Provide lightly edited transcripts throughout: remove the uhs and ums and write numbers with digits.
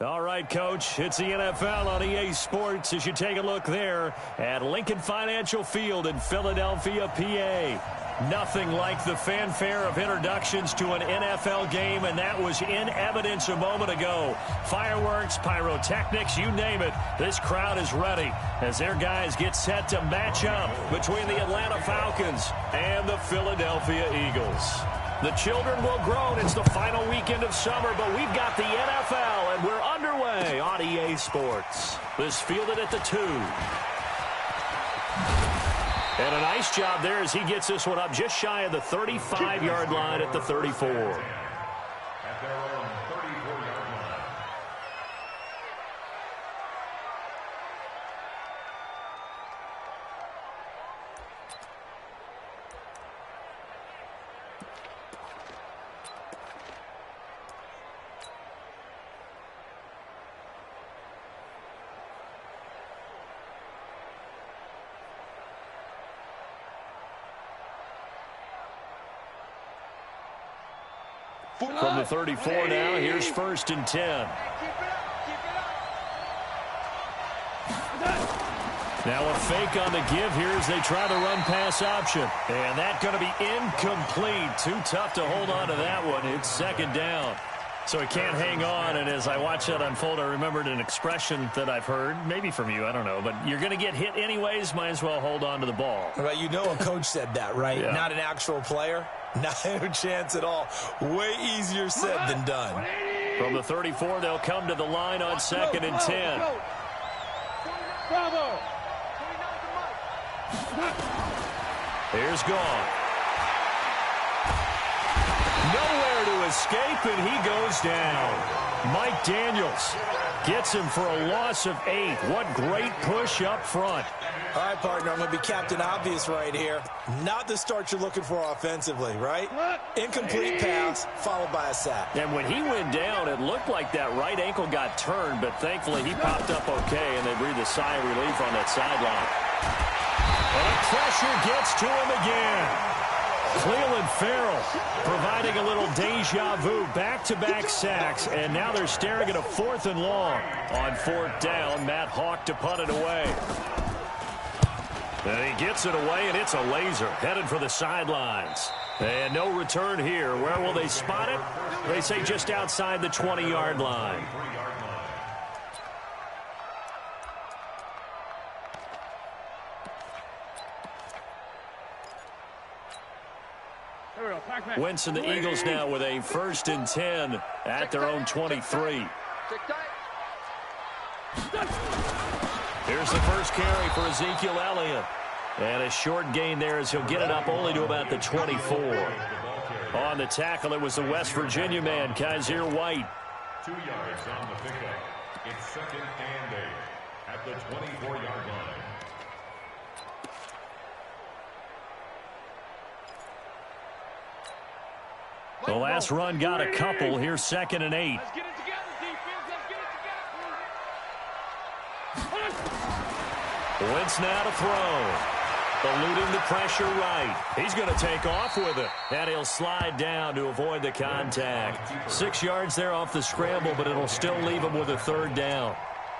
All right, Coach, it's the NFL on EA Sports as you take a look there at Lincoln Financial Field in Philadelphia, PA. Nothing like the fanfare of introductions to an NFL game, and that was in evidence a moment ago. Fireworks, pyrotechnics, you name it. This crowd is ready as their guys get set to match up between the Atlanta Falcons and the Philadelphia Eagles. The children will groan. It's the final weekend of summer, but we've got the NFL, and we're underway on EA Sports. This fielded at the 2. And a nice job there as he gets this one up just shy of the 35-yard line at the 34. From the 34 now, here's 1st and 10. Now a fake on the give here as they try the run-pass option. And that's going to be incomplete. Too tough to hold on to that one. It's 2nd down. So he can't hang on, and as I watch that unfold, I remembered an expression that I've heard, maybe from you, I don't know, but you're going to get hit anyways, might as well hold on to the ball. Well, you know a coach said that, right? Yeah. Not an actual player. Not a chance at all. Way easier said than done. From the 34, they'll come to the line on 2nd and 10. Bravo. Here's gone. Nowhere to escape, and he goes down. Mike Daniels gets him for a loss of 8. What great push up front. All right, partner, I'm going to be Captain Obvious right here. Not the start you're looking for offensively, right? Incomplete pass followed by a sack. And when he went down, it looked like that right ankle got turned, but thankfully he popped up okay, and they breathed a sigh of relief on that sideline. And the pressure gets to him again. Cleveland Farrell providing a little deja vu, back-to-back sacks, and now they're staring at a 4th and long. On 4th down, Matt Hawk to punt it away. And he gets it away, and it's a laser headed for the sidelines. And no return here. Where will they spot it? They say just outside the 20-yard line. Wentz and the Eagles now with a 1st and 10 at their own 23. Here's the first carry for Ezekiel Elliott. And a short gain there as he'll get it up only to about the 24. On the tackle, it was the West Virginia man, Kaiser White. 2 yards on the pickup. It's 2nd and 8 at the 24-yard line. The last run got a couple. Here's 2nd and 8. Let's get it together, defense. Let's get it together. Wentz now to throw. Eluding the pressure right. He's going to take off with it. And he'll slide down to avoid the contact. 6 yards there off the scramble, but it'll still leave him with a 3rd down.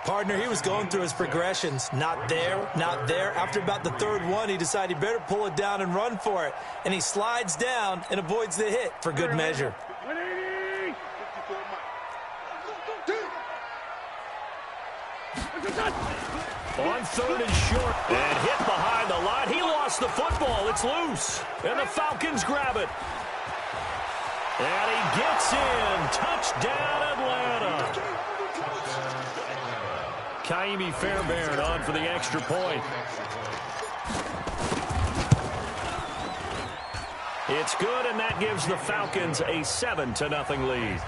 Partner, he was going through his progressions. Not there, not there. After about the 3rd one, he decided he better pull it down and run for it. And he slides down and avoids the hit for good measure. On 3rd and short. And hit behind the line. He lost the football. It's loose. And the Falcons grab it. And he gets in. Touchdown, Atlanta. Kaimi Fairbairn on for the extra point. It's good, and that gives the Falcons a 7-0 lead.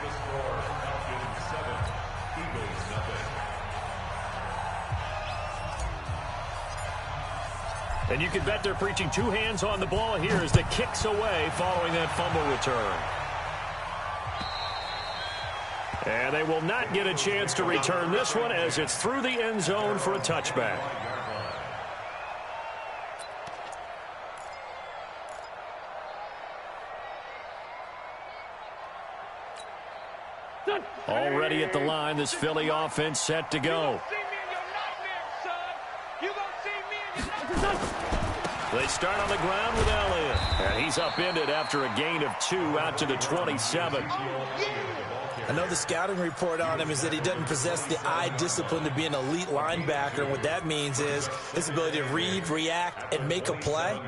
And you can bet they're preaching 2 hands on the ball here as the kick's away following that fumble return. And they will not get a chance to return this one as it's through the end zone for a touchback. Already at the line, this Philly offense set to go. They start on the ground with Elliott. And he's upended after a gain of 2 out to the 27. I know the scouting report on him is that he doesn't possess the eye discipline to be an elite linebacker. And what that means is his ability to read, react, and make a play.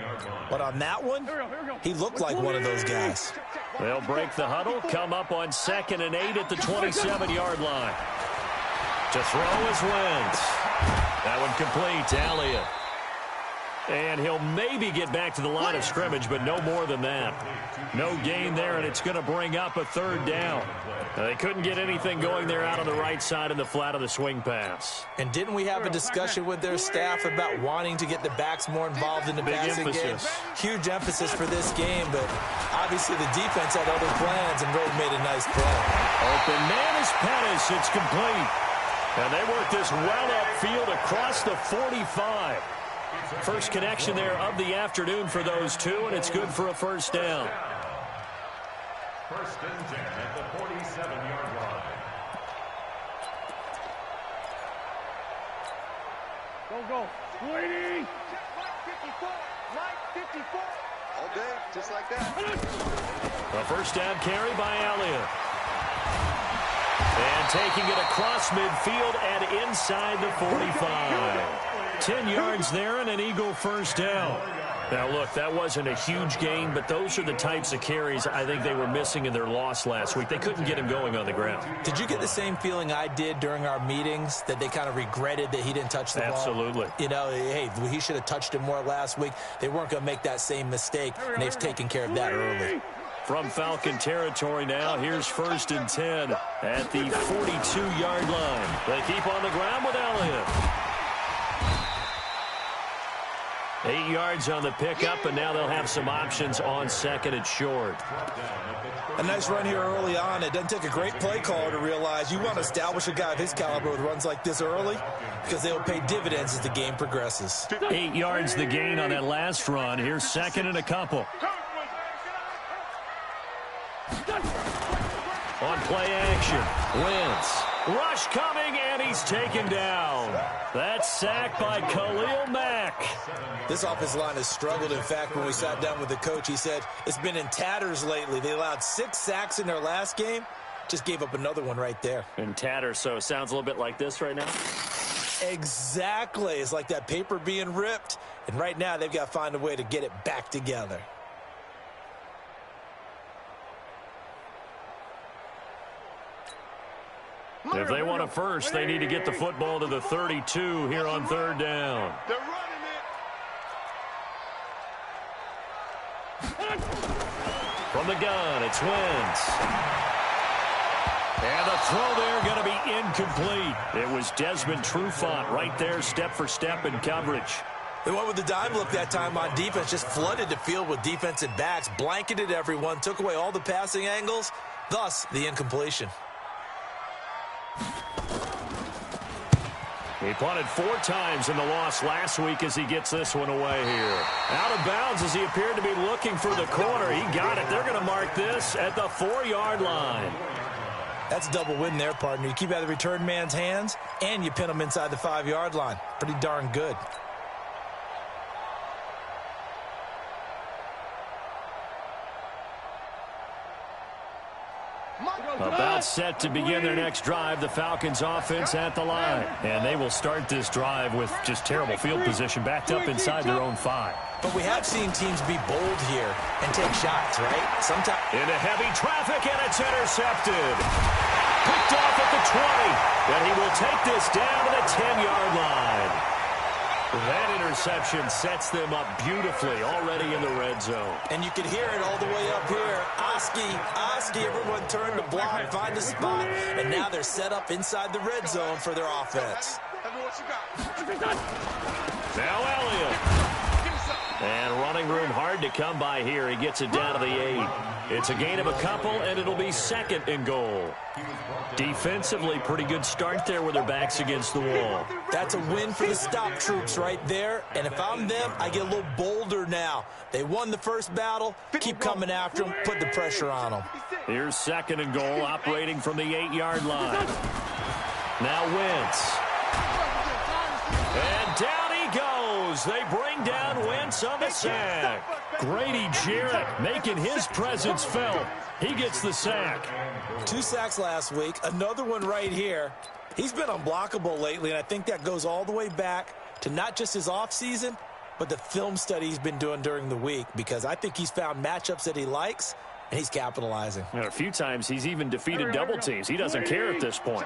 But on that one, he looked like one of those guys. They'll break the huddle, come up on 2nd and 8 at the 27-yard line. To throw is Wentz. That one complete to Elliott. And he'll maybe get back to the line of scrimmage, but no more than that. No gain there, and it's going to bring up a 3rd down. They couldn't get anything going there out on the right side in the flat of the swing pass. And didn't we have a discussion with their staff about wanting to get the backs more involved in the passing game? Huge emphasis for this game, but obviously the defense had other plans and really made a nice play. Open man is Pettis. It's complete. And they work this well upfield across the 45. First connection there of the afternoon for those two, and it's good for a 1st down. 1st and 10 at the 47-yard line. Go. Sweetie! Right 54. All day, just like that. A 1st down carry by Elliott. And taking it across midfield and inside the 45. 10 yards there and an Eagle 1st down. Now, look, that wasn't a huge gain, but those are the types of carries I think they were missing in their loss last week. They couldn't get him going on the ground. Did you get the same feeling I did during our meetings, that they kind of regretted that he didn't touch the ball? Absolutely. You know, hey, he should have touched it more last week. They weren't going to make that same mistake, and they've taken care of that early. From Falcon territory now, here's 1st and 10 at the 42-yard line. They keep on the ground with Elliott. 8 yards on the pickup, and now they'll have some options on 2nd and short. A nice run here early on. It doesn't take a great play caller to realize you want to establish a guy of his caliber with runs like this early, because they will pay dividends as the game progresses. 8 yards the gain on that last run. Here's 2nd and a couple. On play action, Wentz. Rush coming, and he's taken down. That's sacked by Khalil Mack. This offensive line has struggled. In fact, when we sat down with the coach, he said it's been in tatters lately. They allowed 6 sacks in their last game. Just gave up another one right there. In tatters, so it sounds a little bit like this right now? Exactly. It's like that paper being ripped. And right now, they've got to find a way to get it back together. If they want a 1st, they need to get the football to the 32 here on 3rd down. They're running it. From the gun, it's Wentz. And the throw there going to be incomplete. It was Desmond Trufant right there, step for step in coverage. They went with the dime look that time on defense, just flooded the field with defensive backs, blanketed everyone, took away all the passing angles, thus the incompletion. He punted 4 times in the loss last week as he gets this one away here. Out of bounds as he appeared to be looking for the corner. He got it. They're going to mark this at the 4-yard line. That's a double win there, partner. You keep out of the return man's hands, and you pin him inside the 5-yard line. Pretty darn good. About set to begin their next drive, the Falcons offense at the line. And they will start this drive with just terrible field position, backed up inside their own 5. But we have seen teams be bold here and take shots, right? Sometimes into heavy traffic, and it's intercepted. Picked off at the 20. And he will take this down to the 10-yard line. That interception sets them up beautifully already in the red zone. And you can hear it all the way up here. Oski, everyone turned to block, find a spot, and now they're set up inside the red zone for their offense. Now Elliott. And running room hard to come by here. He gets it down to the 8. It's a gain of a couple, and it'll be 2nd and goal. Defensively, pretty good start there with their backs against the wall. That's a win for the stop troops right there. And if I'm them, I get a little bolder now. They won the first battle. Keep coming after them. Put the pressure on them. Here's 2nd and goal, operating from the 8-yard line. Now Wentz. And down he goes. They bring down Wentz on the sack. Grady Jarrett making his presence felt. He gets the sack. 2 sacks last week. Another one right here. He's been unblockable lately, and I think that goes all the way back to not just his offseason, but the film study he's been doing during the week, because I think he's found matchups that he likes, and he's capitalizing. A few times he's even defeated double teams. He doesn't care at this point.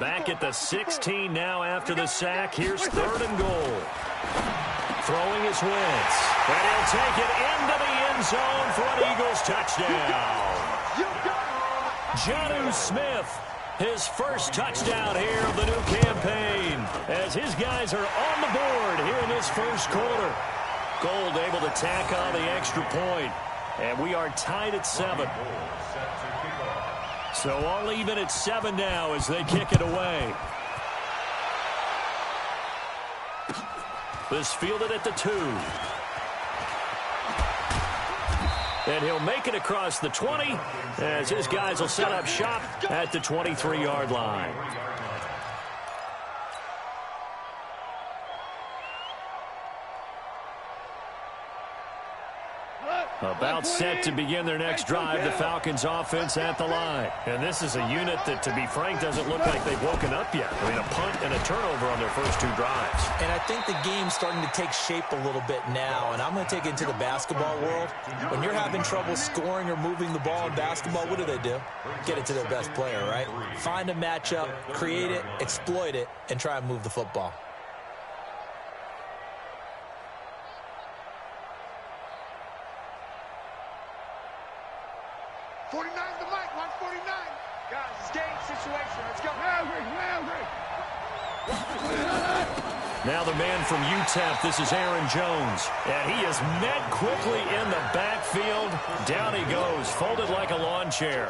Back at the 16 now after the sack. Here's 3rd and goal. Throwing his Wentz. And he'll take it into the end zone for an Eagles touchdown. Jonnu Smith, his first touchdown here of the new campaign, as his guys are on the board here in this first quarter. Gold able to tack on the extra point. And we are tied at 7. So all even at 7 now as they kick it away. This fielded at the 2. And he'll make it across the 20 as his guys will set up shop at the 23-yard line. About set to begin their next drive, the Falcons offense at the line. And this is a unit that, to be frank, doesn't look like they've woken up yet. I mean, a punt and a turnover on their first 2 drives. And I think the game's starting to take shape a little bit now, and I'm going to take it into the basketball world. When you're having trouble scoring or moving the ball in basketball, what do? Get it to their best player, right? Find a matchup, create it, exploit it, and try and move the football. Now the man from UTEP, this is Aaron Jones. And he is met quickly in the backfield. Down he goes, folded like a lawn chair.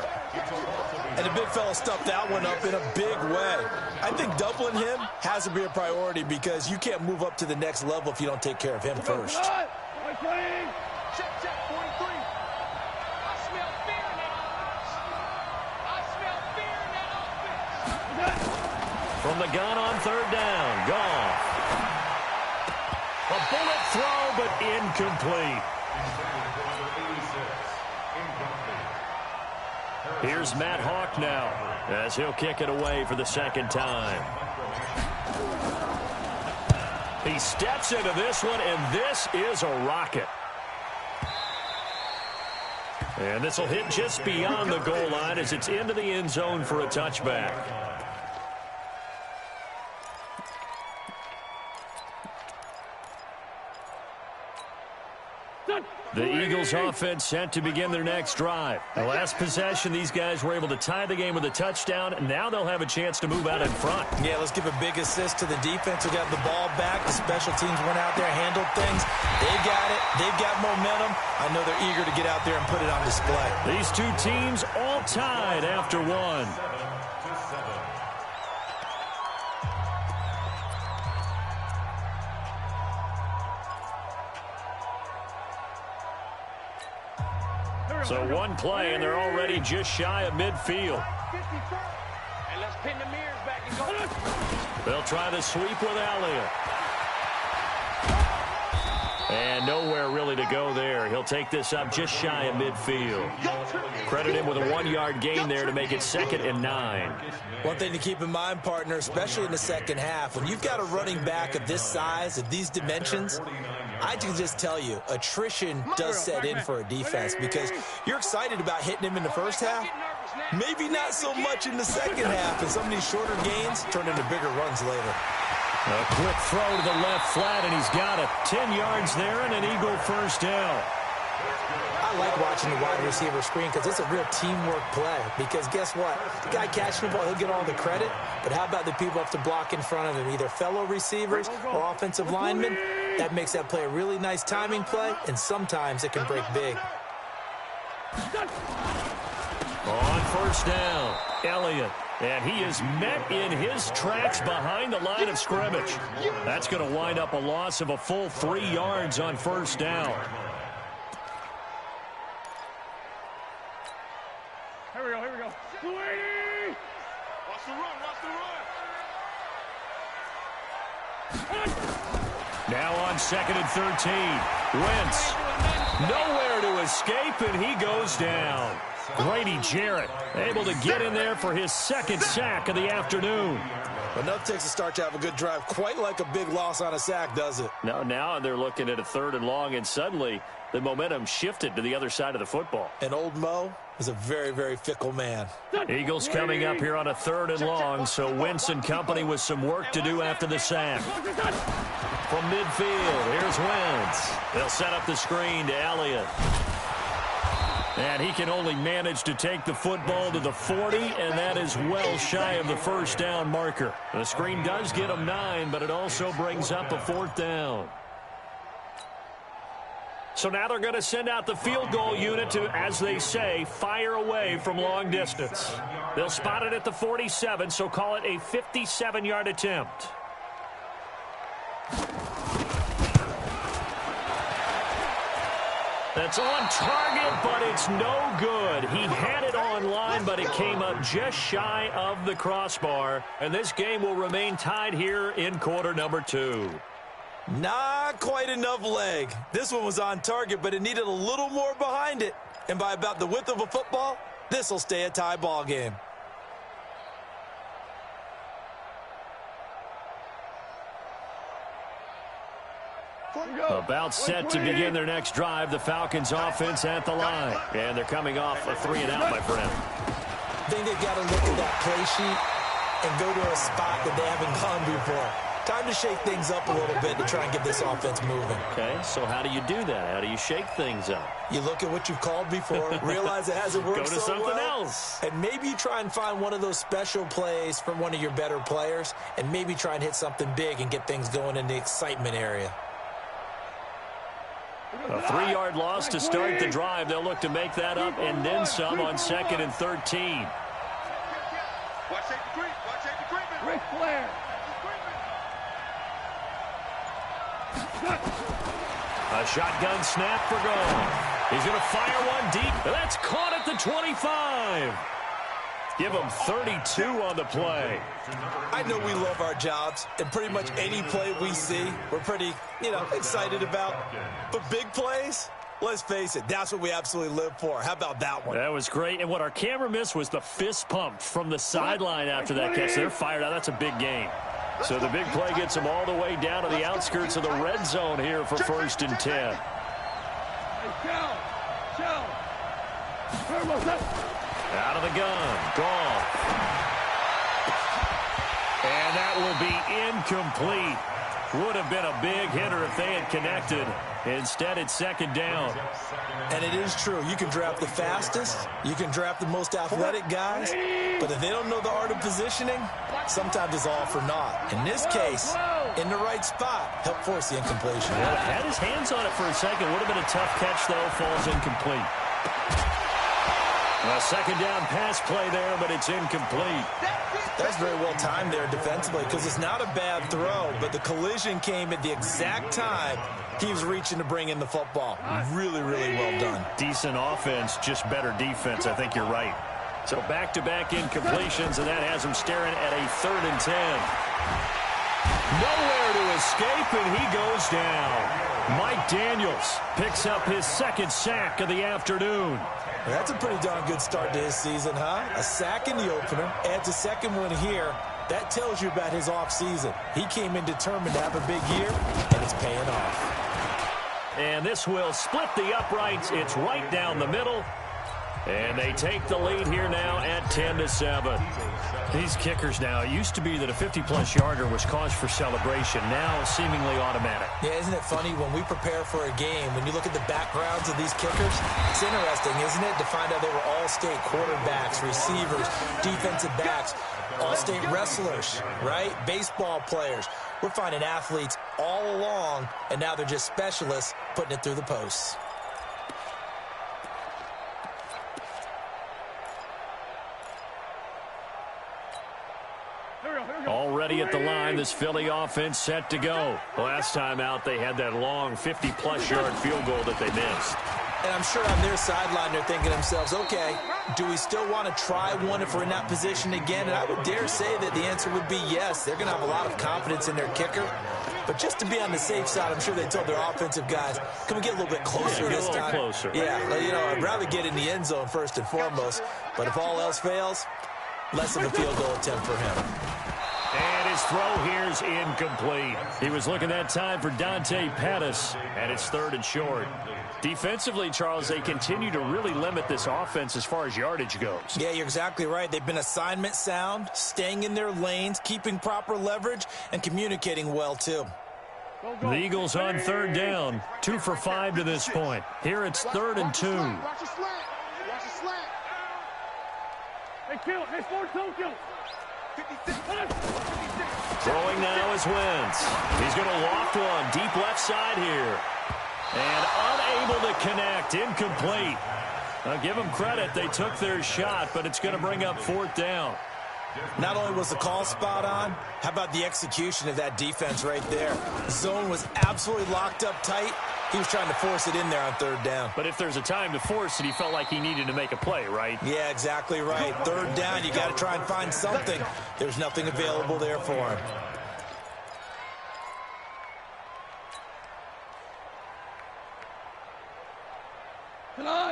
And the big fella stuffed that one up in a big way. I think doubling him has to be a priority, because you can't move up to the next level if you don't take care of him first. Check, 43. I smell fear in that offense. I smell fear in that offense. From the gun on 3rd down, Goff. A bullet throw, but incomplete. Here's Matt Hawk now, as he'll kick it away for the 2nd time. He steps into this one, and this is a rocket. And this will hit just beyond the goal line as it's into the end zone for a touchback. The Eagles offense set to begin their next drive. The last possession, these guys were able to tie the game with a touchdown. Now they'll have a chance to move out in front. Yeah, let's give a big assist to the defense who got the ball back. The special teams went out there, handled things. They've got it. They've got momentum. I know they're eager to get out there and put it on display. These 2 teams all tied after 1. So 1 play, and they're already just shy of midfield. And let's pin the mirrors back and go. They'll try the sweep with Elliott. And nowhere really to go there. He'll take this up just shy of midfield. Credit him with a 1-yard gain there to make it 2nd and 9. One thing to keep in mind, partner, especially in the second half, when you've got a running back of this size, of these dimensions, I can just tell you, attrition does set in for a defense, because you're excited about hitting him in the first half, maybe not so much in the second half, and some of these shorter gains turn into bigger runs later. A quick throw to the left flat, and he's got it. 10 yards there and an Eagle first down. I like watching the wide receiver screen because it's a real teamwork play. Because guess what? The guy catching the ball, he'll get all the credit. But how about the people have to block in front of him, either fellow receivers or offensive linemen? That makes that play a really nice timing play, and sometimes it can break big. On first down, Elliott. And he is met in his tracks behind the line of scrimmage. That's going to wind up a loss of a full 3 yards on first down. Here we go, here we go. Watch the run, watch the run. Now on 2nd and 13. Wentz. Nowhere to escape, and he goes down. Grady Jarrett able to get in there for his 2nd sack of the afternoon. Enough takes a start to have a good drive. Quite like a big loss on a sack, does it? Now they're looking at a 3rd and long, and suddenly the momentum shifted to the other side of the football. And old Mo is a very, very fickle man. Eagles coming up here on a 3rd and long, so Wentz and company with some work to do after the sack. From midfield, here's Wentz. They'll set up the screen to Elliott. And he can only manage to take the football to the 40, and that is well shy of the first down marker. The screen does get him 9, but it also brings up a 4th down. So now they're going to send out the field goal unit to, as they say, fire away from long distance. They'll spot it at the 47, so call it a 57-yard attempt. That's on target, but it's no good. He had it on line, but it came up just shy of the crossbar. And this game will remain tied here in quarter number 2. Not quite enough leg. This one was on target, but it needed a little more behind it. And by about the width of a football, this will stay a tie ball game. About set to begin their next drive, the Falcons offense at the line. And they're coming off a 3 and out, my friend. I think they've got to look at that play sheet and go to a spot that they haven't gone before. Time to shake things up a little bit to try and get this offense moving. Okay, so how do you do that? How do you shake things up? You look at what you've called before, realize it hasn't worked so well. Go to something else. And maybe you try and find one of those special plays from one of your better players, and maybe try and hit something big and get things going in the excitement area. A 3-yard loss to start the drive. They'll look to make that up and then some on 2nd and 13. Watch safety creep. Watch safety creeping. Ric Flair. A shotgun snap for goal. He's going to fire one deep. That's caught at the 25. Give him 32 on the play. I know we love our jobs, and pretty much any play we see, we're pretty, excited about. But big plays, let's face it, that's what we absolutely live for. How about that one? That was great. And what our camera missed was the fist pump from the sideline after that catch. They're fired out. That's a big game. So the big play gets them all the way down to the outskirts of the red zone here for 1st and 10. Out of the gun. Gone. And that will be incomplete. Would have been a big hitter if they had connected. Instead, it's 2nd down. And it is true. You can draft the fastest. You can draft the most athletic guys. But if they don't know the art of positioning, sometimes it's all for naught. In this case, in the right spot, help force the incompletion. Yeah, had his hands on it for a second. Would have been a tough catch, though. Falls incomplete. A 2nd down pass play there, but it's incomplete. That's very well timed there defensively because it's not a bad throw, but the collision came at the exact time he was reaching to bring in the football. Really, really well done. Decent offense, just better defense. I think you're right. So back-to-back incompletions, and that has him staring at a 3rd and 10. Nowhere to escape, and he goes down. Mike Daniels picks up his 2nd sack of the afternoon. Well, that's a pretty darn good start to his season, huh? A sack in the opener, adds a 2nd one here. That tells you about his offseason. He came in determined to have a big year, and it's paying off. And this will split the uprights. It's right down the middle. And they take the lead here now at 10-7. These kickers now, it used to be that a 50-plus yarder was cause for celebration. Now seemingly automatic. Yeah, isn't it funny when we prepare for a game, when you look at the backgrounds of these kickers, it's interesting, isn't it, to find out they were all-state quarterbacks, receivers, defensive backs, all-state wrestlers, right? Baseball players. We're finding athletes all along, and now they're just specialists putting it through the posts. Already at the line, this Philly offense set to go. Last time out, they had that long 50-plus yard field goal that they missed. And I'm sure on their sideline they're thinking to themselves, okay, do we still want to try one if we're in that position again? And I would dare say that the answer would be yes. They're going to have a lot of confidence in their kicker. But just to be on the safe side, I'm sure they told their offensive guys, can we get a little bit closer this time? Closer. Yeah, you know, I'd rather get in the end zone first and foremost. But if all else fails, less of a field goal attempt for him. And his throw here is incomplete. He was looking that time for Dante Pettis, and it's 3rd and short. Defensively, Charles, they continue to really limit this offense as far as yardage goes. Yeah, you're exactly right. They've been assignment sound, staying in their lanes, keeping proper leverage, and communicating well, too. The Eagles on 3rd down, 2 for 5 to this point. Here it's 3rd and 2. Watch the slant. Watch the slant. Hey, kill. Hey, Sports, don't kill. 56. Throwing now is Wentz. He's going to loft one deep left side here. And unable to connect, incomplete. I'll give them credit. They took their shot, but it's going to bring up 4th down. Not only was the call spot on, how about the execution of that defense right there? Zone was absolutely locked up tight. He was trying to force it in there on 3rd down. But if there's a time to force it, he felt like he needed to make a play, right? Yeah, exactly right. 3rd down, you got to try and find something. There's nothing available there for him.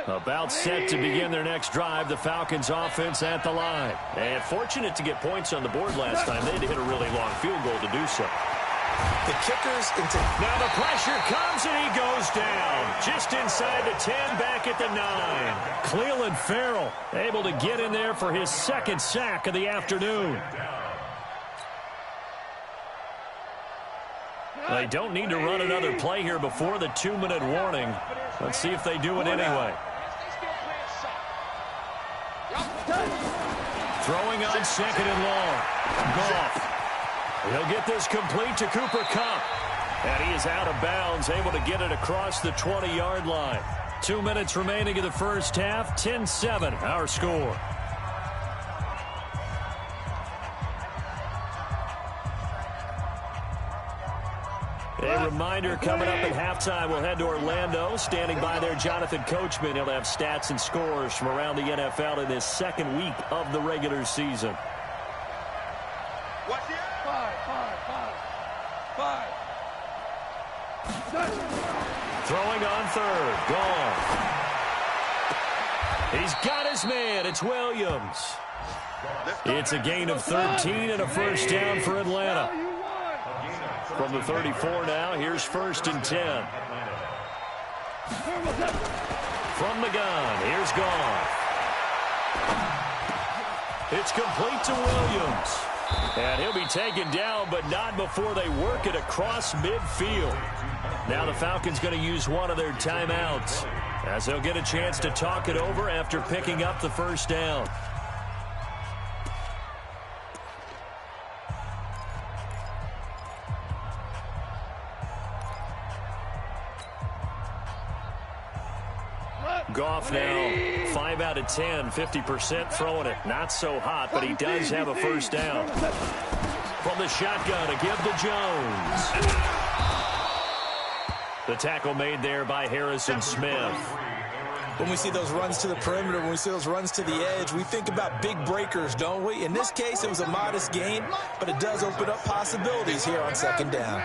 About set to begin their next drive, the Falcons offense at the line. And fortunate to get points on the board last time. They had to hit a really long field goal to do so. The kickers into... Now the pressure comes and he goes down. Just inside the 10, back at the 9. Cleveland Farrell able to get in there for his 2nd sack of the afternoon. They don't need to run another play here before the 2-minute warning. Let's see if they do it anyway. Throwing on 2nd and long. Goff. He'll get this complete to Cooper Kupp. And he is out of bounds, able to get it across the 20-yard line. 2 minutes remaining in the first half. 10-7, our score. A reminder, coming up at halftime, we'll head to Orlando. Standing by there, Jonathan Coachman. He'll have stats and scores from around the NFL in this 2nd week of the regular season. Watch it. 5. Throwing on 3rd. Gone. He's got his man. It's Williams. It's a gain of 13 and a 1st down for Atlanta. From the 34 now, here's 1st and 10. From the gun, here's Goff. It's complete to Williams. And he'll be taken down, but not before they work it across midfield. Now the Falcons going to use one of their timeouts, as they'll get a chance to talk it over after picking up the 1st down. Goff now 5 out of 10, 50% throwing it. Not so hot, but he does have a 1st down. From the shotgun to give to Jones. The tackle made there by Harrison Smith. When we see those runs to the perimeter, when we see those runs to the edge, we think about big breakers, don't we? In this case, it was a modest gain, but it does open up possibilities here on 2nd down.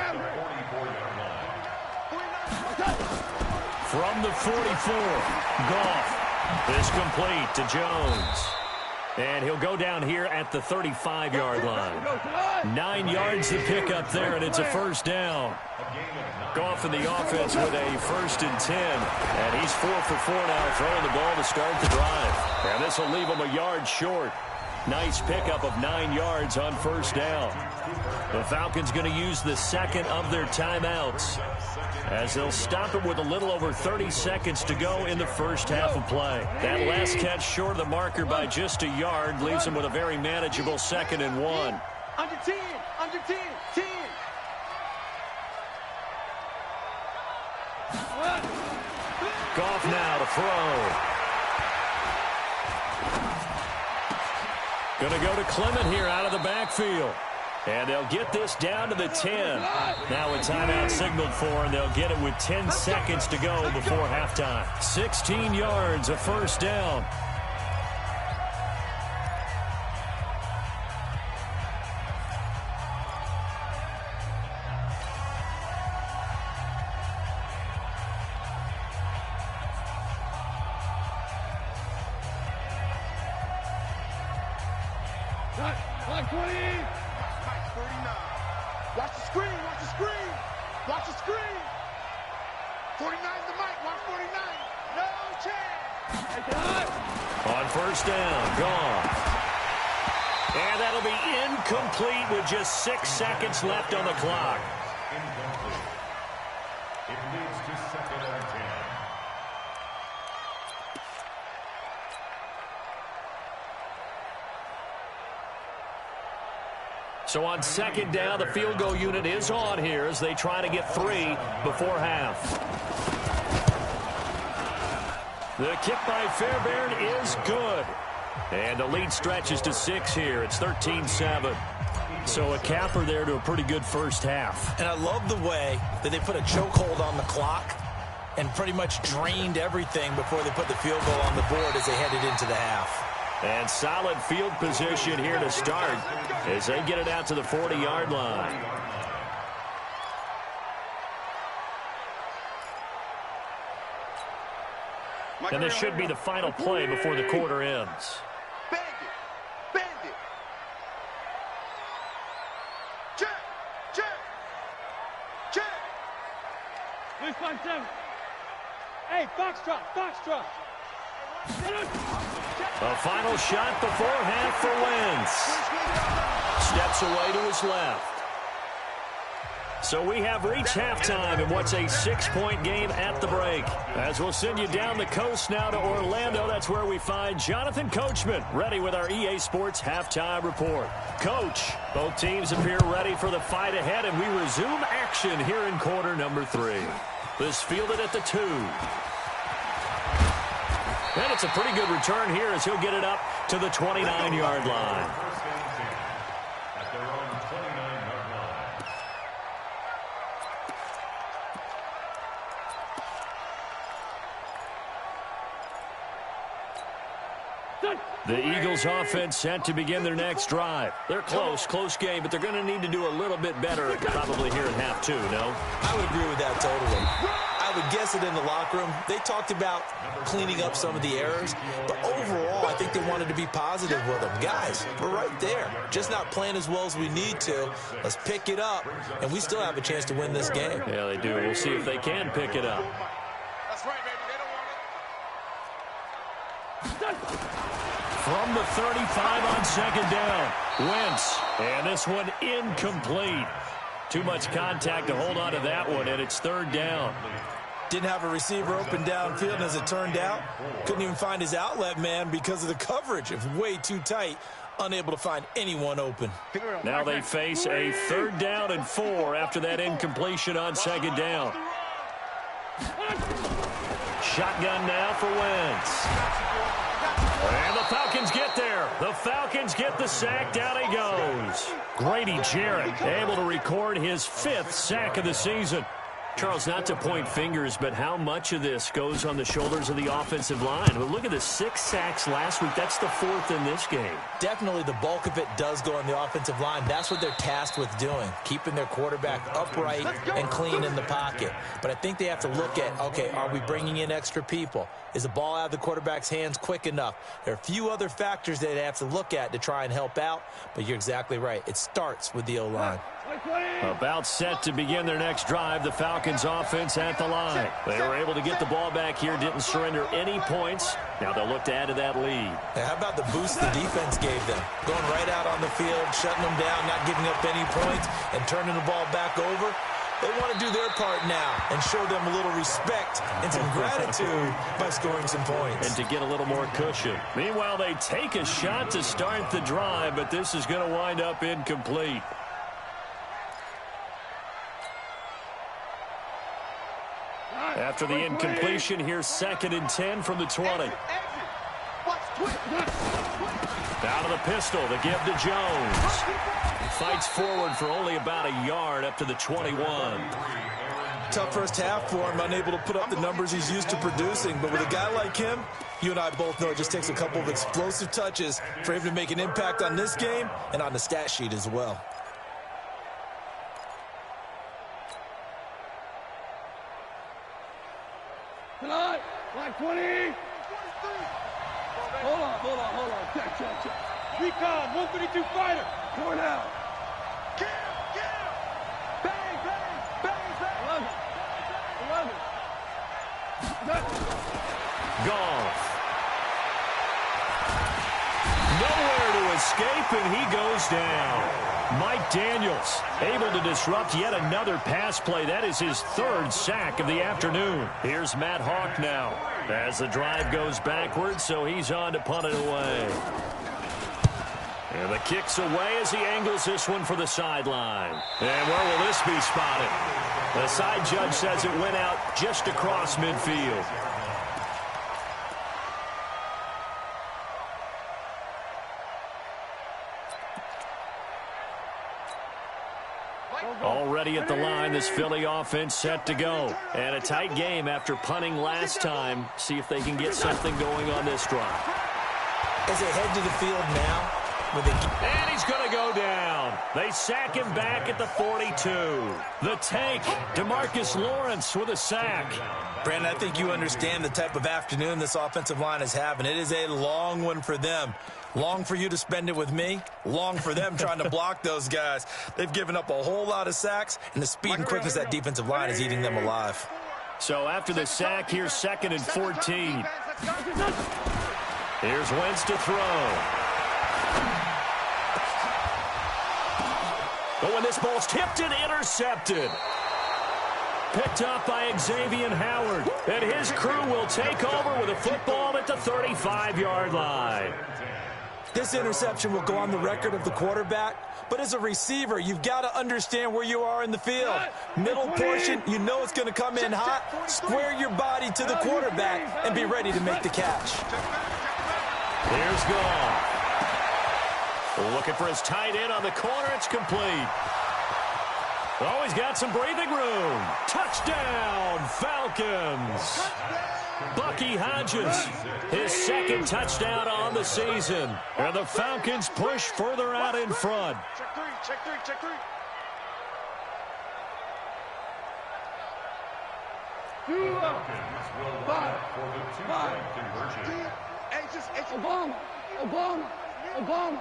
From the 44, Goff is complete to Jones. And he'll go down here at the 35-yard line. 9 yards to pick up there, and it's a 1st down. Goff in the offense with a 1st and 10. And he's 4 for 4 now, throwing the ball to start the drive. And this will leave him a yard short. Nice pickup of 9 yards on 1st down. The Falcons going to use the 2nd of their timeouts, as they'll stop it with a little over 30 seconds to go in the 1st half of play. That last catch short of the marker by just a yard leaves them with a very manageable 2nd and 1. Under 10, under 10, 10. kick off now to throw. Going to go to Clement here out of the backfield. And they'll get this down to the 10. Now a timeout signaled for, and they'll get it with 10 seconds to go before halftime. 16 yards, a first down. Like 20. Watch the screen, watch the screen. Watch the screen. 49's the mic, watch 49. No chance. On first down, gone. And that'll be incomplete with just 6 seconds left on the clock. Incomplete. It leads to 2nd and 10. So on second down, the field goal unit is on here as they try to get 3 before half. The kick by Fairbairn is good. And the lead stretches to 6 here. It's 13-7. So a capper there to a pretty good first half. And I love the way that they put a chokehold on the clock and pretty much drained everything before they put the field goal on the board as they headed into the half. And solid field position here to start as they get it out to the 40-yard line. And this should be the final play before the quarter ends. Bend it. Bend it. Check. Check. Check. 357. Hey, Foxtrot. Foxtrot. A final shot before half for Wentz. Steps away to his left. So we have reached halftime in what's a 6-point game at the break. As we'll send you down the coast now to Orlando, that's where we find Jonathan Coachman ready with our EA Sports halftime report. Coach, both teams appear ready for the fight ahead, and we resume action here in quarter number 3. This fielded at the 2. And it's a pretty good return here as he'll get it up to the 29-yard line. At their own 29-yard line. The Eagles offense set to begin their next drive. They're close game, but they're going to need to do a little bit better probably here in half 2, no? I would agree with that totally. I would guess it in the locker room. They talked about cleaning up some of the errors, but overall, I think they wanted to be positive with them. Guys, we're right there. Just not playing as well as we need to. Let's pick it up, and we still have a chance to win this game. Yeah, they do. We'll see if they can pick it up. That's right, baby. They don't want it. From the 35 on second down, Wentz. And this one incomplete. Too much contact to hold on to that one, and it's 3rd down. Didn't have a receiver open downfield, and as it turned out, couldn't even find his outlet man because of the coverage. It was way too tight, unable to find anyone open. Now they face a 3rd down and 4 after that incompletion on second down. Shotgun now for Wentz. And the Falcons get there. The Falcons get the sack. Down he goes. Grady Jarrett able to record his 5th sack of the season. Charles, not to point fingers, but how much of this goes on the shoulders of the offensive line? Well, look at the 6 sacks last week. That's the 4th in this game. Definitely the bulk of it does go on the offensive line. That's what they're tasked with doing, keeping their quarterback upright and clean in the pocket. But I think they have to look at, okay, are we bringing in extra people? Is the ball out of the quarterback's hands quick enough? There are a few other factors that they have to look at to try and help out, but you're exactly right. It starts with the O-line. About set to begin their next drive, the Falcons offense at the line. They were able to get the ball back here, didn't surrender any points. Now they'll look to add to that lead. How about the boost the defense gave them? Going right out on the field, shutting them down, not giving up any points, and turning the ball back over. They want to do their part now and show them a little respect and some gratitude by scoring some points. And to get a little more cushion. Meanwhile, they take a shot to start the drive, but this is going to wind up incomplete. After the incompletion, here's 2nd and 10 from the 20. Out of the pistol, the give to Jones. Fights forward for only about a yard up to the 21. Tough first half for him, unable to put up the numbers he's used to producing. But with a guy like him, you and I both know it just takes a couple of explosive touches for him to make an impact on this game and on the stat sheet as well. Tonight, like 20. Hold on. Check. Recon, 132 fighter. Going out. Kill. Bang. 11. Golf. Nowhere to escape, and he goes down. Mike Daniels able to disrupt yet another pass play. That is his 3rd sack of the afternoon. Here's Matt Hawk now as the drive goes backwards, so he's on to punt it away. And the kick's away as he angles this one for the sideline. And where will this be spotted? The side judge says it went out just across midfield. Already at the line, this Philly offense set to go. And a tight game after punting last time. See if they can get something going on this drive. As they head to the field now, and he's going to go down. They sack him back at the 42. The tank, DeMarcus Lawrence with a sack. Brandon, I think you understand the type of afternoon this offensive line is having. It is a long one for them. Long for you to spend it with me. Long for them trying to block those guys. They've given up a whole lot of sacks, and the speed and quickness of that defensive line is eating them alive. So after the sack, here's 2nd and 14. Here's Wentz to throw. Oh, and this ball's tipped and intercepted. Picked up by Xavier Howard. And his crew will take over with a football at the 35-yard line. This interception will go on the record of the quarterback, but as a receiver, you've got to understand where you are in the field. Middle portion, you know it's going to come in hot. Square your body to the quarterback and be ready to make the catch. Here's Goff. Looking for his tight end on the corner. It's complete. Oh, he's got some breathing room. Touchdown, Falcons. Bucky Hodges, his 2nd touchdown on the season. And the Falcons push further out in front. Check three. Obama.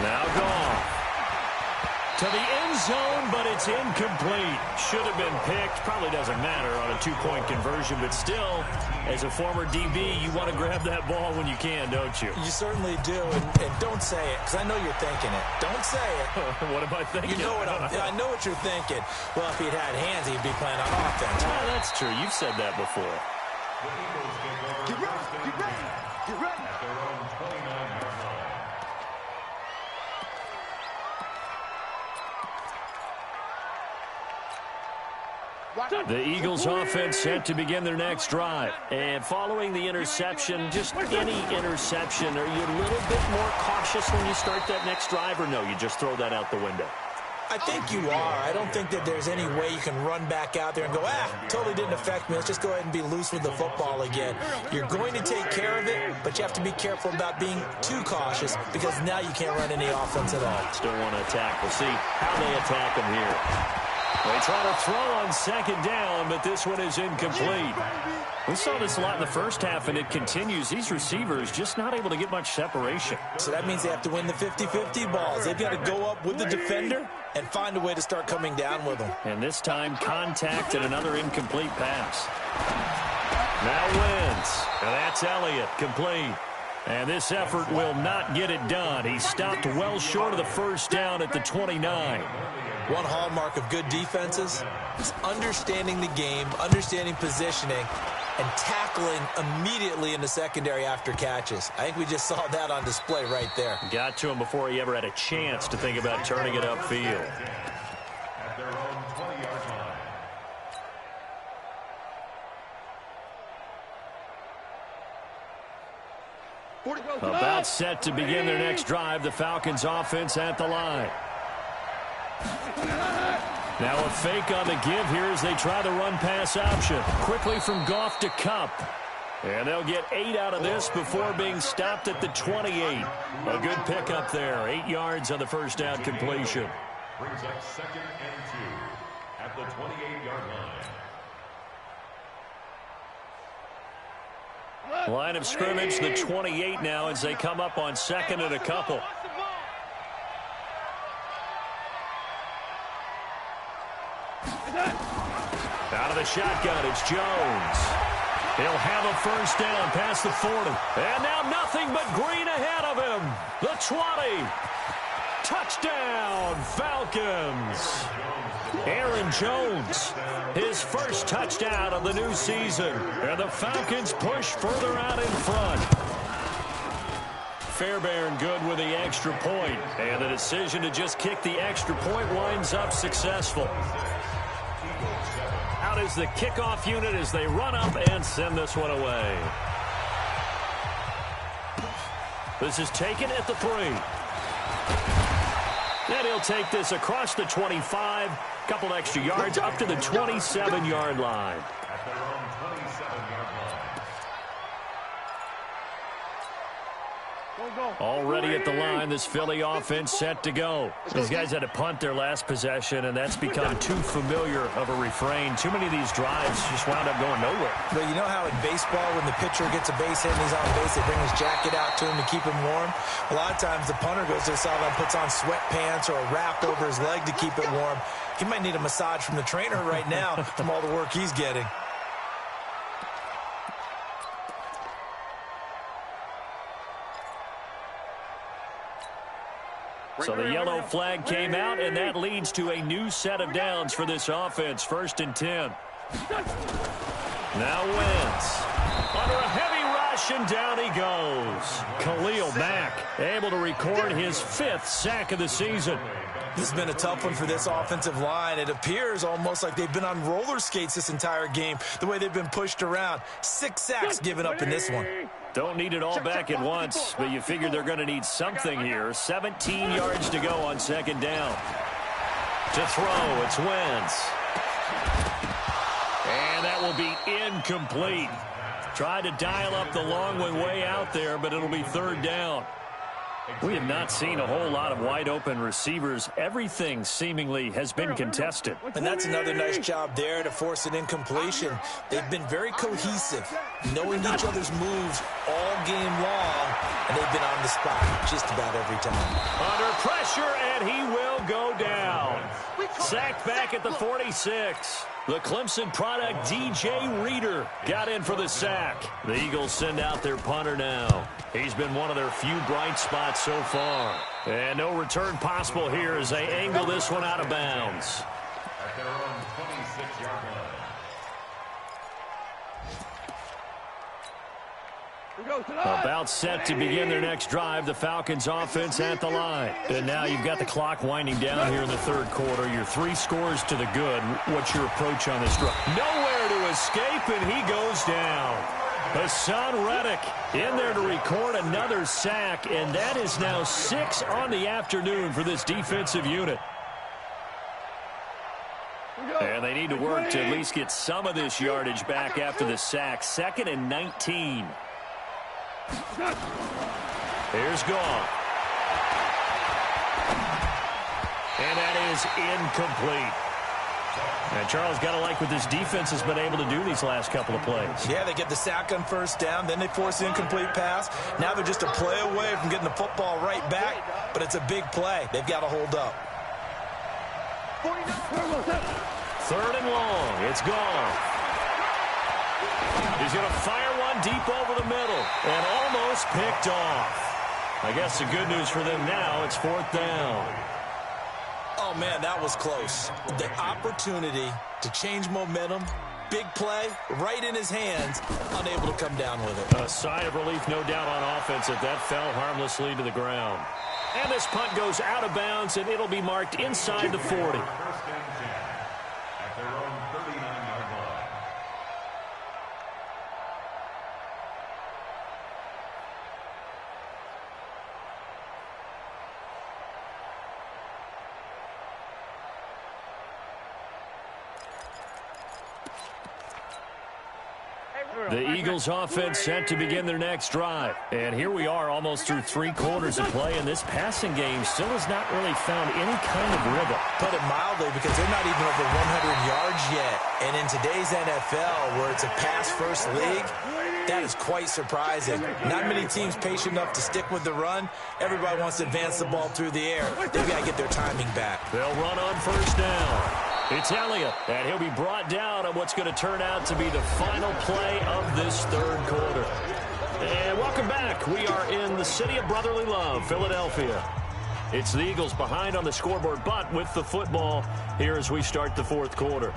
Now gone to the end zone, but it's incomplete. Should have been picked. Probably doesn't matter on a 2-point conversion, but still, as a former DB, you want to grab that ball when you can, don't you? You certainly do, and don't say it, because I know you're thinking it. Don't say it. What am I thinking? You know what I know what you're thinking. Well, if he'd had hands, he'd be playing on offense. Oh, that's true. You've said that before. Get ready. At their own 29-yard line. The Eagles offense set to begin their next drive. And following the interception, just any interception, are you a little bit more cautious when you start that next drive, or no, you just throw that out the window? I think you are. I don't think that there's any way you can run back out there and go, totally didn't affect me. Let's just go ahead and be loose with the football again. You're going to take care of it, but you have to be careful about being too cautious because now you can't run any offense at all. Still want to attack. We'll see how they attack them here. They try to throw on 2nd down, but this one is incomplete. We saw this a lot in the first half, and it continues. These receivers just not able to get much separation. So that means they have to win the 50-50 balls. They've got to go up with the defender and find a way to start coming down with them. And this time, contact and another incomplete pass. Now Wentz, and that's Elliott, complete. And this effort will not get it done. He stopped well short of the first down at the 29. One hallmark of good defenses is understanding the game, understanding positioning, and tackling immediately in the secondary after catches. I think we just saw that on display right there. Got to him before he ever had a chance to think about turning it upfield. At their own 20-yard line. About set to begin their next drive, the Falcons offense at the line. Now a fake on the give here as they try the run-pass option. Quickly from Goff to Kupp. And they'll get 8 out of this before being stopped at the 28. A good pickup there. 8 yards on the first down completion. Brings up 2nd and 2 at the 28-yard line. Line of scrimmage, the 28 now as they come up on 2nd and a couple. Out of the shotgun, it's Jones. He'll have a first down past the 40. And now nothing but green ahead of him. The 20. Touchdown, Falcons. Aaron Jones, his first touchdown of the new season. And the Falcons push further out in front. Fairbairn good with the extra point. And the decision to just kick the extra point winds up successful. Out is the kickoff unit as they run up and send this one away. This is taken at the 3. And he'll take this across the 25. Couple extra yards up to the 27-yard line. At their own 27-yard line. Already at the line, this Philly offense set to go. These guys had to punt their last possession, and that's become too familiar of a refrain. Too many of these drives just wound up going nowhere. But you know how in baseball, when the pitcher gets a base hit and he's on base, they bring his jacket out to him to keep him warm? A lot of times the punter goes to the sideline, puts on sweatpants or a wrap over his leg to keep it warm. He might need a massage from the trainer right now from all the work he's getting. So the yellow flag came out, and that leads to a new set of downs for this offense. 1st and 10. Now Wentz. Under a heavy rush, and down he goes. Khalil Mack able to record his 5th sack of the season. This has been a tough one for this offensive line. It appears almost like they've been on roller skates this entire game, the way they've been pushed around. 6 sacks given up in this one. Don't need it all back at once, but you figure they're going to need something here. 17 yards to go on 2nd down. To throw, it's Wentz. And that will be incomplete. Tried to dial up the long one way out there, but it'll be 3rd down. We have not seen a whole lot of wide-open receivers. Everything seemingly has been contested. And that's another nice job there to force an incompletion. They've been very cohesive, knowing each other's moves all game long, and they've been on the spot just about every time. Under pressure, and he will go down. Sacked back at the 46. The Clemson product, DJ Reader, got in for the sack. The Eagles send out their punter now. He's been one of their few bright spots so far. And no return possible here as they angle this one out of bounds. At their own 26-yard line. About set to begin their next drive, the Falcons offense at the line. And now you've got the clock winding down here in the 3rd quarter. Your 3 scores to the good. What's your approach on this drive? Nowhere to escape, and he goes down. Hassan Reddick in there to record another sack, and that is now 6 on the afternoon for this defensive unit. And they need to work to at least get some of this yardage back after the sack. 2nd and 19. Here's Goff. And that is incomplete. And Charles, got to like what this defense has been able to do these last couple of plays. Yeah, they get the sack on 1st down, then they force the incomplete pass. Now they're just a play away from getting the football right back, but it's a big play. They've got to hold up. 3rd and long. It's Goff. He's going to fire one deep over the middle and almost picked off. I guess the good news for them now, it's 4th down. Oh, man, that was close. The opportunity to change momentum, big play, right in his hands, unable to come down with it. A sigh of relief, no doubt, on offense if that fell harmlessly to the ground. And this punt goes out of bounds, and it'll be marked inside the 40. 1st and 10 at their own 39-yard line. The Eagles offense set to begin their next drive. And here we are almost through 3 quarters of play, and this passing game still has not really found any kind of rhythm. Put it mildly, because they're not even over 100 yards yet. And in today's NFL, where it's a pass-first league, that is quite surprising. Not many teams patient enough to stick with the run. Everybody wants to advance the ball through the air. They've got to get their timing back. They'll run on first down. It's Elliott, and he'll be brought down on what's going to turn out to be the final play of this 3rd quarter. And welcome back. We are in the city of brotherly love, Philadelphia. It's the Eagles behind on the scoreboard, but with the football here as we start the 4th quarter.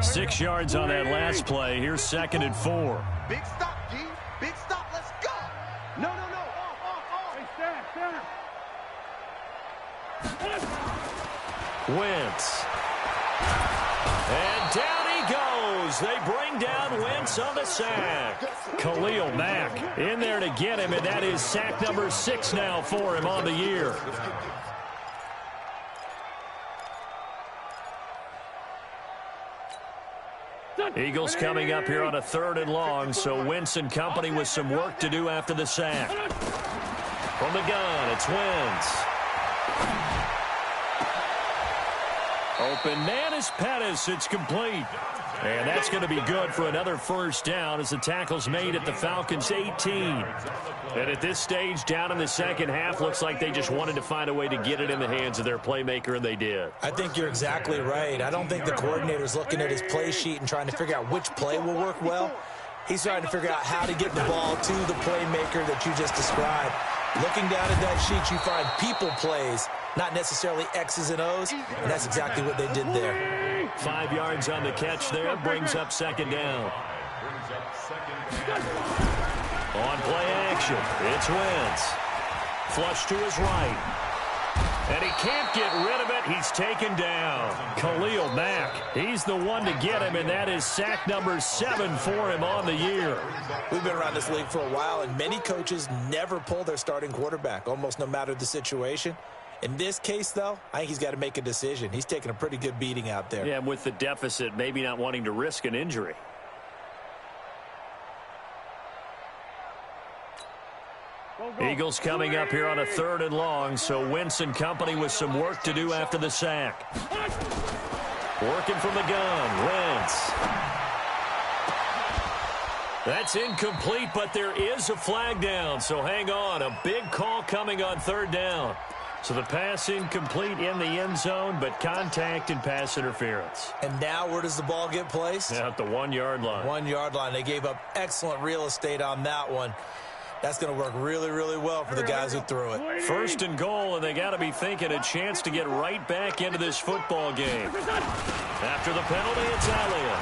Six yards on that last play. Here's 2nd and 4. Big stop, G. Big stop. Let's go. No. Off. Hey, stand. Wentz. And down he goes. They bring down Wentz on the sack. Khalil Mack in there to get him, and that is sack number 6 now for him on the year. Eagles coming up here on a 3rd and long, so Wentz and company with some work to do after the sack. From the gun, it's Wentz. Open man is Pettis. It's complete. And that's going to be good for another first down as the tackle's made at the Falcons' 18. And at this stage, down in the second half, looks like they just wanted to find a way to get it in the hands of their playmaker, and they did. I think you're exactly right. I don't think the coordinator's looking at his play sheet and trying to figure out which play will work well. He's trying to figure out how to get the ball to the playmaker that you just described. Looking down at that sheet, you find people plays, not necessarily X's and O's, and that's exactly what they did there. 5 yards on the catch there, brings up 2nd down. On play action, it's Wentz. Flush to his right. And he can't get rid of it. He's taken down. Khalil Mack, he's the one to get him, and that is sack number 7 for him on the year. We've been around this league for a while, and many coaches never pull their starting quarterback, almost no matter the situation. In this case, though, I think he's got to make a decision. He's taking a pretty good beating out there. Yeah, and with the deficit, maybe not wanting to risk an injury. Eagles coming up here on a 3rd and long, so Wentz and company with some work to do after the sack. Working from the gun, Wentz. That's incomplete, but there is a flag down, so hang on. A big call coming on 3rd down. So the pass incomplete in the end zone, but contact and pass interference. And now where does the ball get placed? At the 1-yard line. 1-yard line. They gave up excellent real estate on that one. That's going to work really, really well for the guys who threw it. 1st and goal, and they got to be thinking a chance to get right back into this football game. After the penalty, it's Elliott.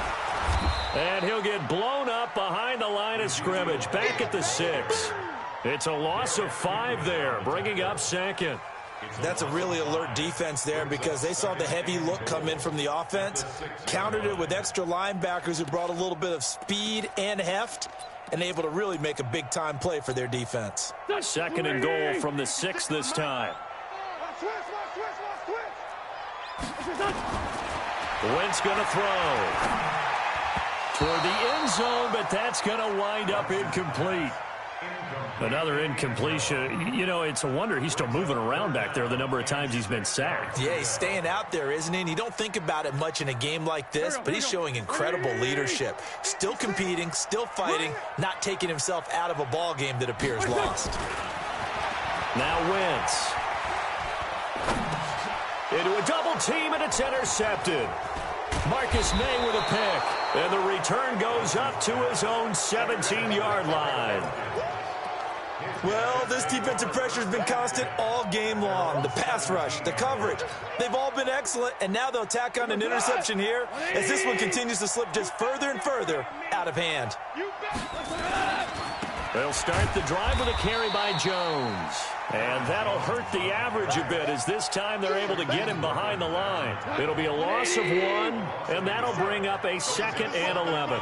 And he'll get blown up behind the line of scrimmage, back at the 6. It's a loss of 5 there, bringing up 2nd. That's a really alert defense there because they saw the heavy look come in from the offense, countered it with extra linebackers who brought a little bit of speed and heft, and able to really make a big-time play for their defense. 2nd and goal from the 6 this time. Wentz going to throw. Toward the end zone, but that's going to wind up incomplete. Another incompletion. You know, it's a wonder he's still moving around back there the number of times he's been sacked. Yeah, he's staying out there, isn't he? And you don't think about it much in a game like this, but he's showing incredible leadership. Still competing, still fighting, not taking himself out of a ball game that appears lost. Now Wentz. Into a double team, and it's intercepted. Marcus May with a pick. And the return goes up to his own 17-yard line. Well, this defensive pressure has been constant all game long. The pass rush, the coverage, they've all been excellent, and now they'll tack on an interception here as this one continues to slip just further and further out of hand. They'll start the drive with a carry by Jones. And that'll hurt the average a bit as this time they're able to get him behind the line. It'll be a loss of 1, and that'll bring up a 2nd and 11.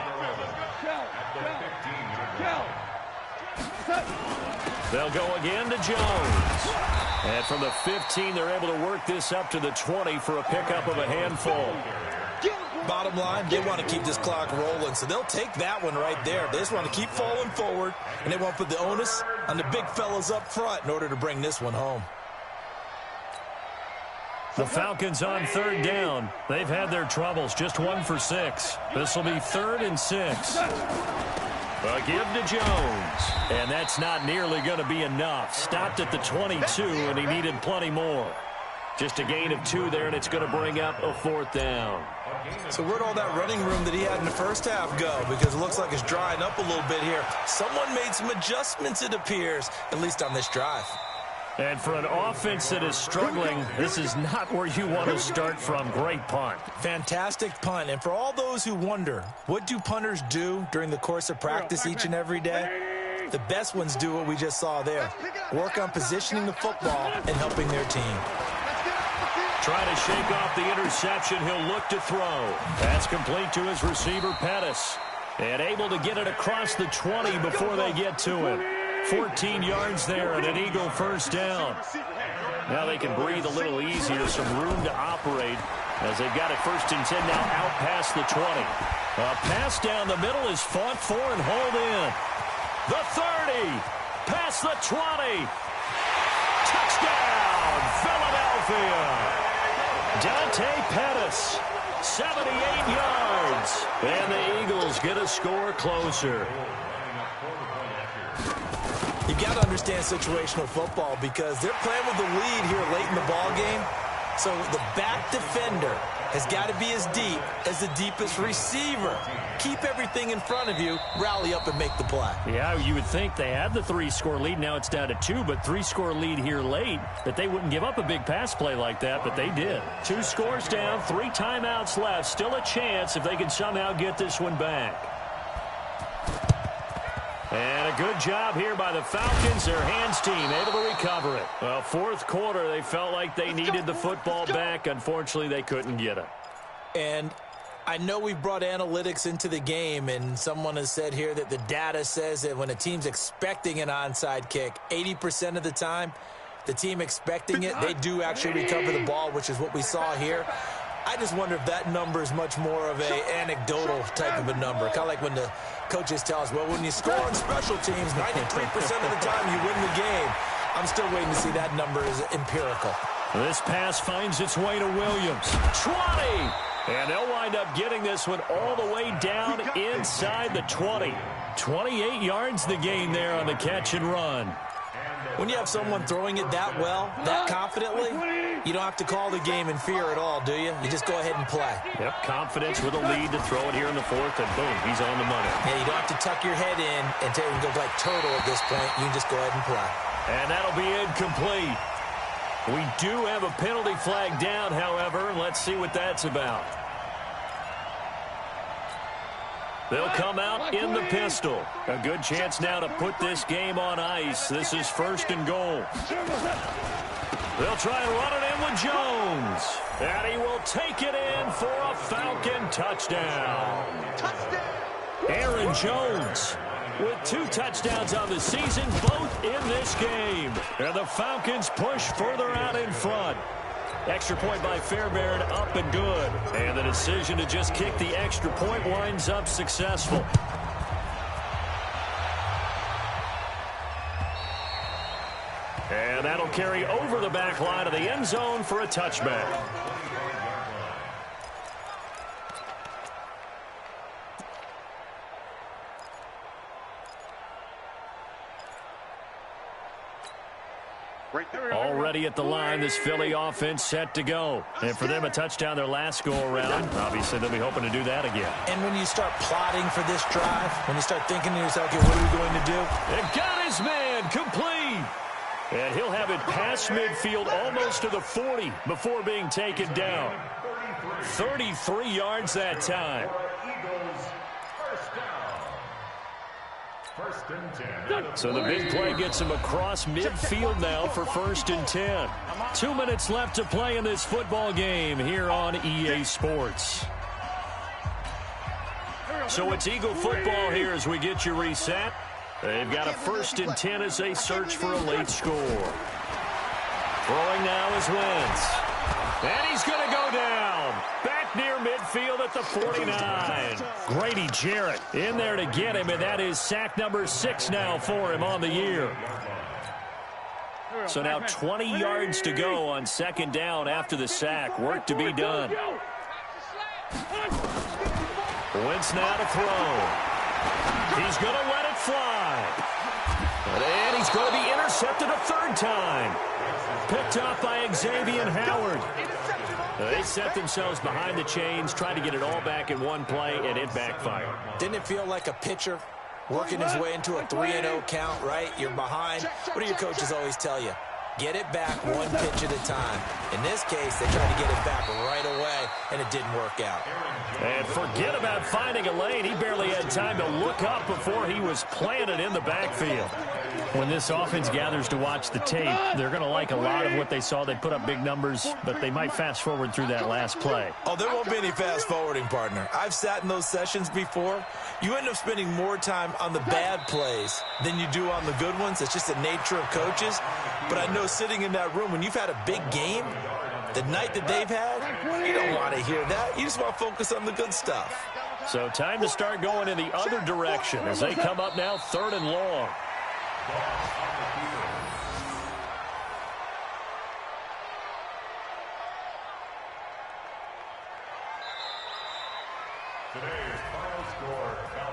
They'll go again to Jones. And from the 15, they're able to work this up to the 20 for a pickup of a handful. Bottom line, they want to keep this clock rolling, so they'll take that one right there. They just want to keep falling forward, and they won't put the onus on the big fellas up front in order to bring this one home. The Falcons on third down. They've had their troubles, just 1 for 6. This will be 3rd and 6. A give to Jones, and that's not nearly going to be enough. Stopped at the 22, and he needed plenty more. Just a gain of 2 there, and it's going to bring up a 4th down. So where'd all that running room that he had in the first half go? Because it looks like it's drying up a little bit here. Someone made some adjustments, it appears, at least on this drive. And for an offense that is struggling, this is not where you want to start from. Great punt. Fantastic punt. And for all those who wonder, what do punters do during the course of practice each and every day? The best ones do what we just saw there. Work on positioning the football and helping their team. Trying to shake off the interception. He'll look to throw. That's complete to his receiver, Pettis. And able to get it across the 20 before they get to him. 14 yards there and an Eagle first down. Now they can breathe a little easier, some room to operate as they've got it 1st and 10 now out past the 20. A pass down the middle is fought for and hauled in. The 30, past the 20. Touchdown, Philadelphia. Dante Pettis, 78 yards. And the Eagles get a score closer. You've got to understand situational football because they're playing with the lead here late in the ball game. So the back defender has got to be as deep as the deepest receiver. Keep everything in front of you, rally up and make the play. Yeah, you would think they had the 3-score lead. Now it's down to 2, but 3-score lead here late, that they wouldn't give up a big pass play like that, but they did. 2 scores down, 3 timeouts left. Still a chance if they can somehow get this one back. And a good job here by the Falcons, their hands team, able to recover it. Well, 4th quarter, they felt like they needed the football back. Unfortunately, they couldn't get it. And I know we've brought analytics into the game, and someone has said here that the data says that when a team's expecting an onside kick, 80% of the time, the team expecting it, they do actually recover the ball, which is what we saw here. I just wonder if that number is much more of a anecdotal type of a number. Kind of like when the coaches tell us, well, when you score on special teams, 93% of the time you win the game. I'm still waiting to see that number is empirical. This pass finds its way to Williams. 20! And they'll wind up getting this one all the way down inside the 20. 28 yards the gain there on the catch and run. When you have someone throwing it that well, that confidently, you don't have to call the game in fear at all, do you? You just go ahead and play. Yep, confidence with a lead to throw it here in the 4th, and boom, he's on the money. Yeah, you don't have to tuck your head in and go like turtle at this point. You can just go ahead and play. And that'll be incomplete. We do have a penalty flag down, however, and let's see what that's about. They'll come out in the pistol. A good chance now to put this game on ice. This is 1st and goal. They'll try and run it in with Jones. And he will take it in for a Falcon touchdown. Aaron Jones with 2 touchdowns on the season, both in this game. And the Falcons push further out in front. Extra point by Fairbairn, up and good. And the decision to just kick the extra point winds up successful. And that'll carry over the back line of the end zone for a touchback. Already at the line, this Philly offense set to go. And for them, a touchdown their last go-around. Obviously, they'll be hoping to do that again. And when you start plotting for this drive, when you start thinking to yourself, okay, what are we going to do? And got his man complete. And he'll have it past midfield almost to the 40 before being taken down. 33 yards that time. So the big play gets him across midfield now for 1st and 10. 2 minutes left to play in this football game here on EA Sports. So it's Eagle football here as we get you reset. They've got a 1st and 10 as they search for a late score. Throwing now is Wentz. And he's going to go down. Back near midfield at the 49. Grady Jarrett in there to get him, and that is sack number 6 now for him on the year. So now 20 yards to go on 2nd down after the sack. Work to be done. Wentz now to throw. He's going to let it fly. And he's going to be intercepted a 3rd time. Picked off by Xavier Howard. They set themselves behind the chains, tried to get it all back in one play, and it backfired. Didn't it feel like a pitcher working his way into a 3-0 count, right? You're behind. What do your coaches always tell you? Get it back one pitch at a time. In this case, they tried to get it back right away, and it didn't work out. And forget about finding a lane. He barely had time to look up before he was planted in the backfield. When this offense gathers to watch the tape, they're going to like a lot of what they saw. They put up big numbers, but they might fast forward through that last play. Oh, there won't be any fast forwarding, partner. I've sat in those sessions before. You end up spending more time on the bad plays than you do on the good ones. It's just the nature of coaches. But I know sitting in that room, when you've had a big game, the night that they've had, you don't want to hear that. You just want to focus on the good stuff. So time to start going in the other direction as they come up now 3rd and long.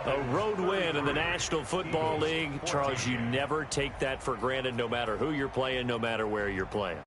A road win in the National Football League. Charles, you never take that for granted, no matter who you're playing, no matter where you're playing.